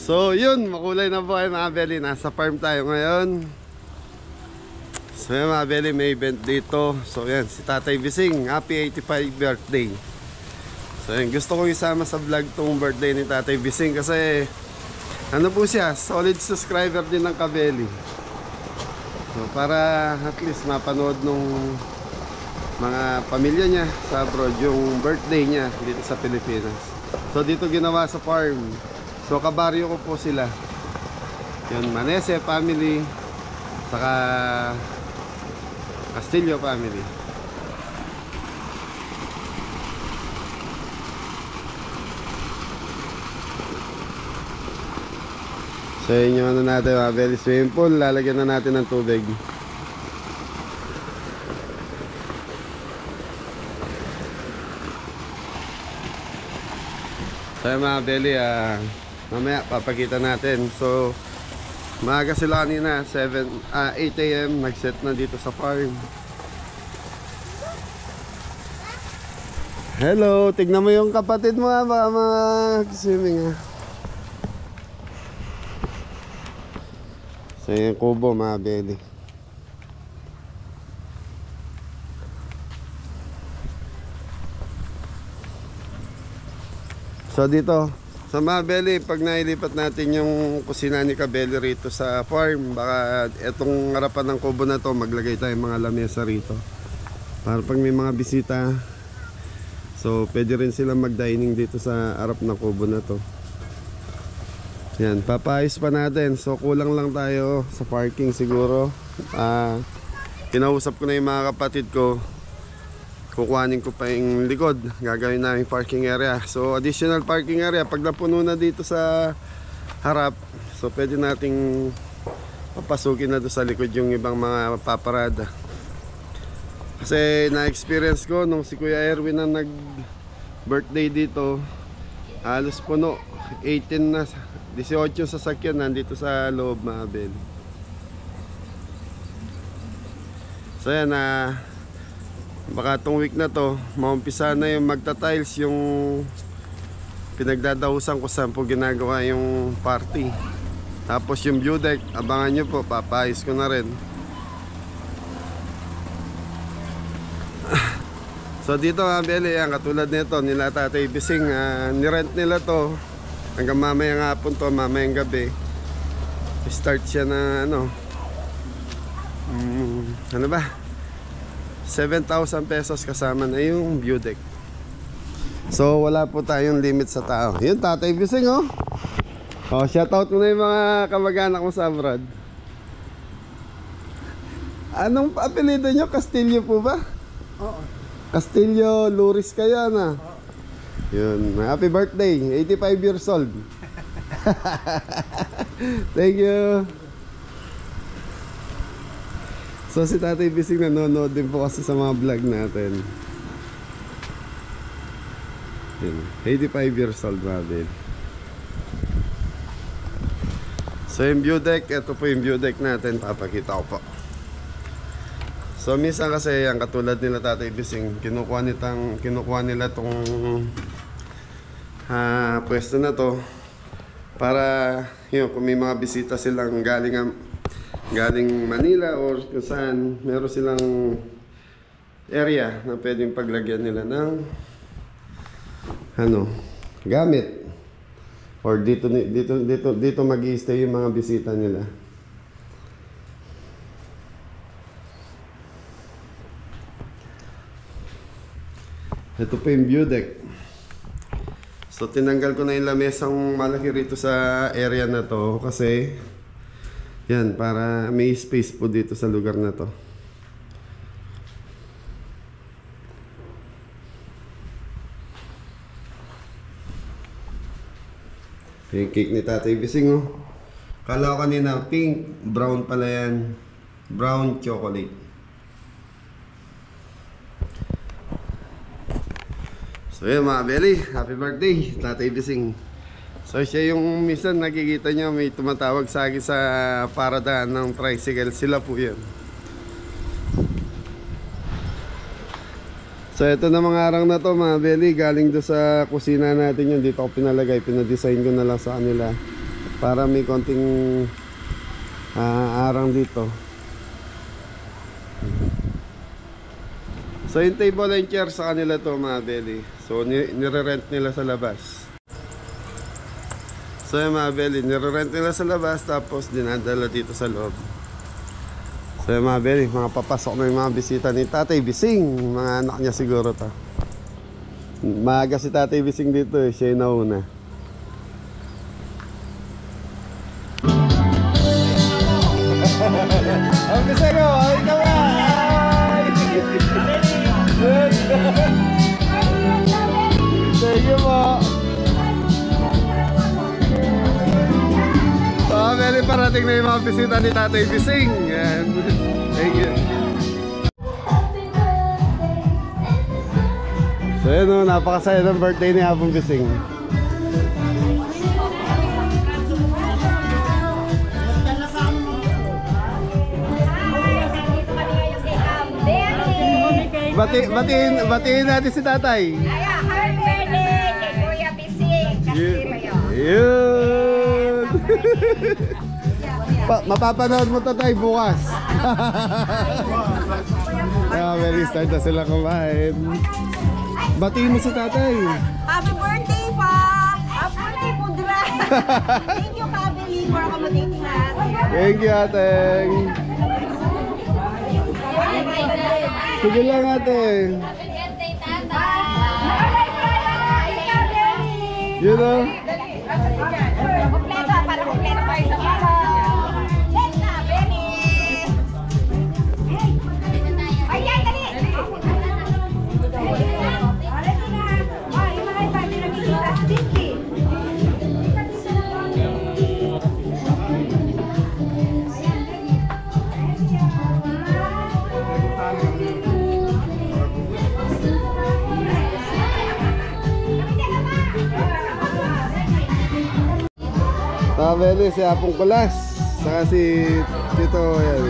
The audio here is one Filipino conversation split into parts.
So yun, makulay na po kayo mga belly. Nasa farm tayo ngayon. So yun mga belly, may event dito. So yan, si Tatay Bising, happy 85 birthday. So yun, gusto kong isama sa vlog tong birthday ni Tatay Bising. Kasi ano po siya, solid subscriber din ng Kabeli. So para at least mapanood nung mga pamilya niya sa abroad yung birthday niya dito sa Pilipinas. So dito ginawa sa farm. So kabaryo ko po sila. Yun, Manese family, saka Castillo family. So yun yung ano natin, mga belly, swimming pool. Lalagyan na natin ng tubig. So yun mga belly, mamaya papakita natin. So maaga sila kanina, 8 AM nag-set na dito sa farm. Hello, tignan mo yung kapatid mo, baka mag-swimming . So yung kubo mga belly. So dito sa mga belly, pag nailipat natin yung kusina ni Kabeli rito sa farm, baka etong harapan ng kubo na to maglagay tayong mga lamesa rito para pag may mga bisita, so pwede rin silang mag-dining dito sa harap ng kubo na to. Yan, papayos pa natin. So kulang lang tayo sa parking siguro. Kinausap ko na yung mga kapatid ko, kukuhanin ko pa yung likod, gagawin namin parking area. So additional parking area pag napuno na dito sa harap, so pwede nating papasukin na doon sa likod yung ibang mga paparada. Kasi na-experience ko nung si Kuya Erwin na nag birthday dito, halos puno, 18 na 18 sasakyan nandito sa loob mga belly. So yan, baka tong week na to maumpisa na yung magta-tiles yung pinagdadahusan ko saan po ginagawa yung party. Tapos yung view deck, abangan nyo po, papayos ko na rin. So dito mga belly, katulad nito nila Tatay Bising, nirent nila to hanggang mamayang hapon to, mamayang gabi start siya na ano ba, 7,000 pesos kasama na yung view deck. So wala po tayong limit sa tao. Yun, Tatay Bising oh. Shoutout mo na yung mga kamag-anak mo sa abroad. Anong apelido nyo? Castillo po ba? Oo. Castillo Luris kayo na. Yun, happy birthday, 85 years old. Thank you. So si Tatay Bising nanonood din po kasi sa mga vlog natin. Yun, 85 years old mga. So yung view deck, ito po yung view deck natin, papakita ko po. So minsan kasi ang katulad nila Tatay Bising, kinukuha nila tong pwesto na to para yun, kung may mga bisita silang galing Manila or kung saan meron silang area na pwedeng paglagyan nila ng gamit, or dito mag-i-stay yung mga bisita nila. Ito po yung view deck. So tinanggal ko na yung lamesang malaki rito sa area na to kasi yan, para may space po dito sa lugar na to. Yung cake ni Tatay Bising oh. Kala ko kanina pink, brown pala yan. Brown chocolate. So yun mga belly, happy birthday Tatay Bising. So siya yung minsan nakikita nyo may tumatawag sa akin sa paradaan ng tricycle, sila po yan. So ito na mga arang na to mga belly, galing do sa kusina natin yun. Dito ko pinalagay, pinadesign ko na lang sa kanila. para may konting arang dito. So yung table and chair sa kanila to mga belly. So nire-rent nila sa labas. So yung mga belly, nire-rent nila sa labas tapos dinadala dito sa loob. So yung mga belly, mga papasok na yung mga bisita ni Tatay Bising. Mga anak niya siguro to. Maaga si Tatay Bising dito eh, siya yung nauna. Ang Bising o, ay ka ba? Thank you po. So, very parating na yung mga bisita ni Tatay Bising. Yan. Thank you. So yun o, napakasaya ng birthday ni Hapong Bising. Batiin natin si Tatay. Happy birthday kay Kuya Bising. Yun. Mapapanood mo Tatay bukas. Very start na sila kumain. Batiin mo si Tatay. Happy birthday pa! Happy birthday po, Dra! Thank you, Kabeli, for accommodating us. Thank you, Ateng. Sige lang, Ate. Happy birthday, Tatay! You know? Kompleto, para kompleto kayo sa para. Let's na, Benny! Ayan, dali! Tabeli si Apong Kulas. Saka si Tito yan.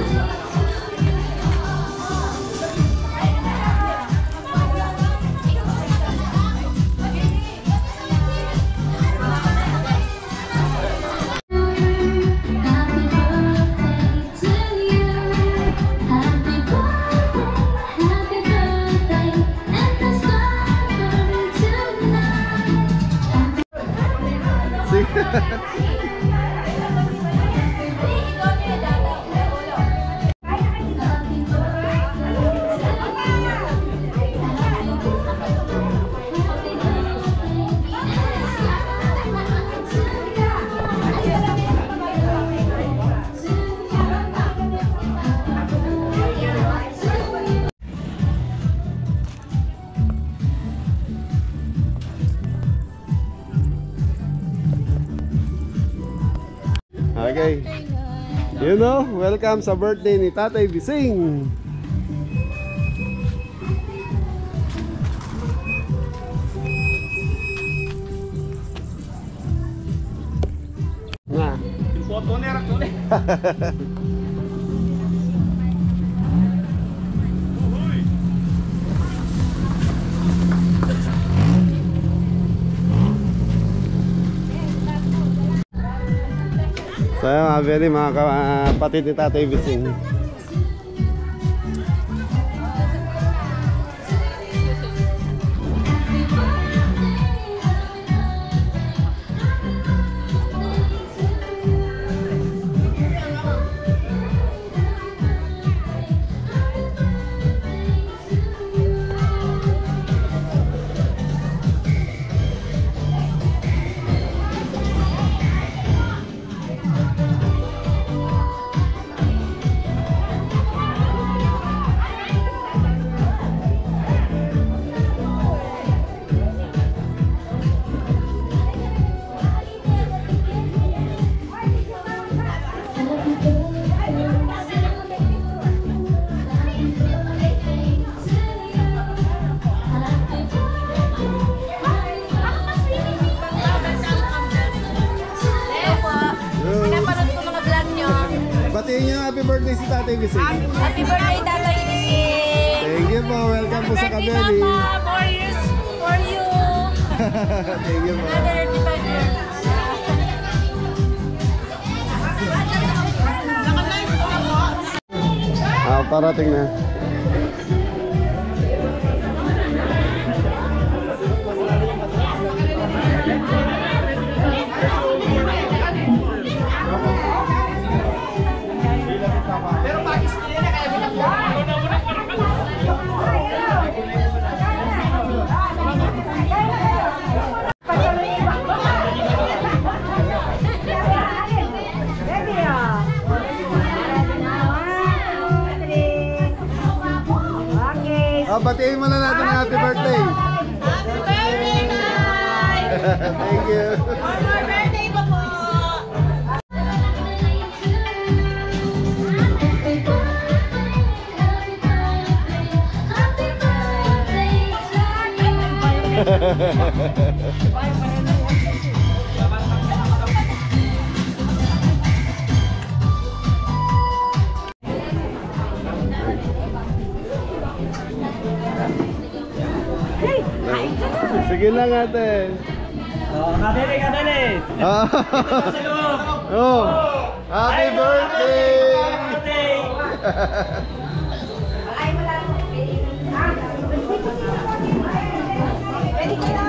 Okay. You know, welcome sa birthday ni Tatay Bising. Na. Foto ni Rak ulit. So yun mga kapatid ni Tatay Bising. Batiin niyo happy birthday si Tatay Bising. Happy birthday, Tatay Bising! Thank you po. Welcome po sa Kabeli. More years for you! Thank you po. Another 35 years. Parating na. Batiin mo na natin ang happy birthday. Happy birthday, Nay! Thank you. One more birthday pa po! Sige lang ate. Kadali, kadali! Oh, happy birthday! Ready ka na?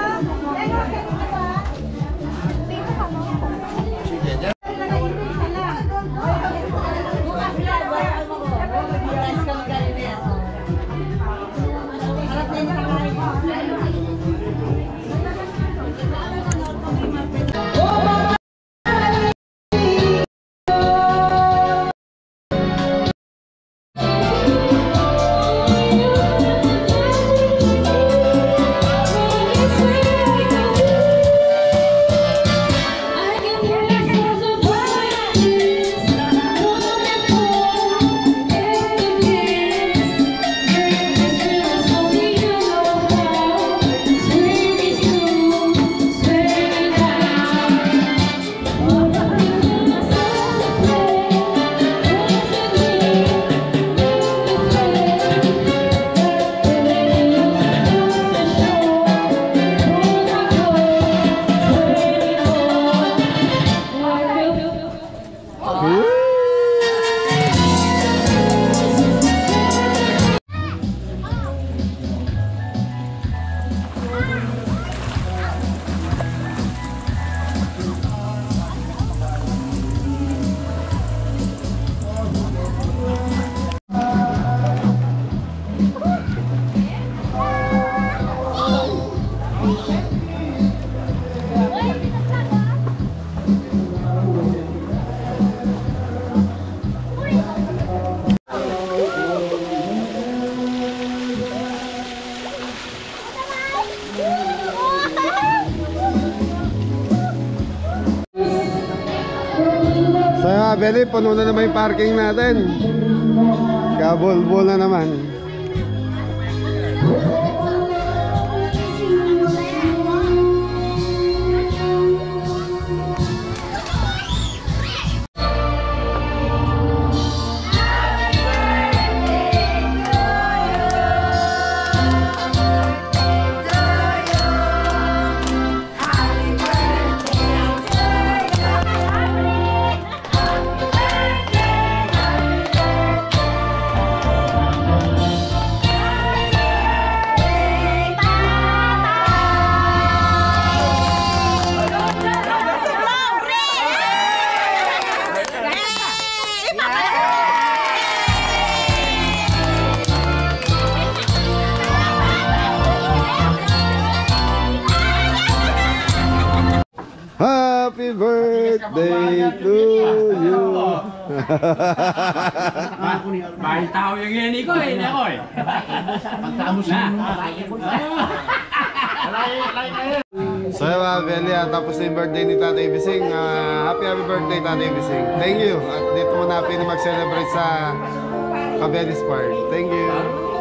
So Beli, puno na naman yung parking natin. Kabulbul na naman. Happy birthday to you. Bahing tao yung yan ko eh, ako eh. Pagtamos na. So mga Beli, tapos na yung birthday ni Tatay Bising. Happy birthday Tatay Bising. Thank you. At dito muna natin mag-celebrate sa Cabelis Park. Thank you.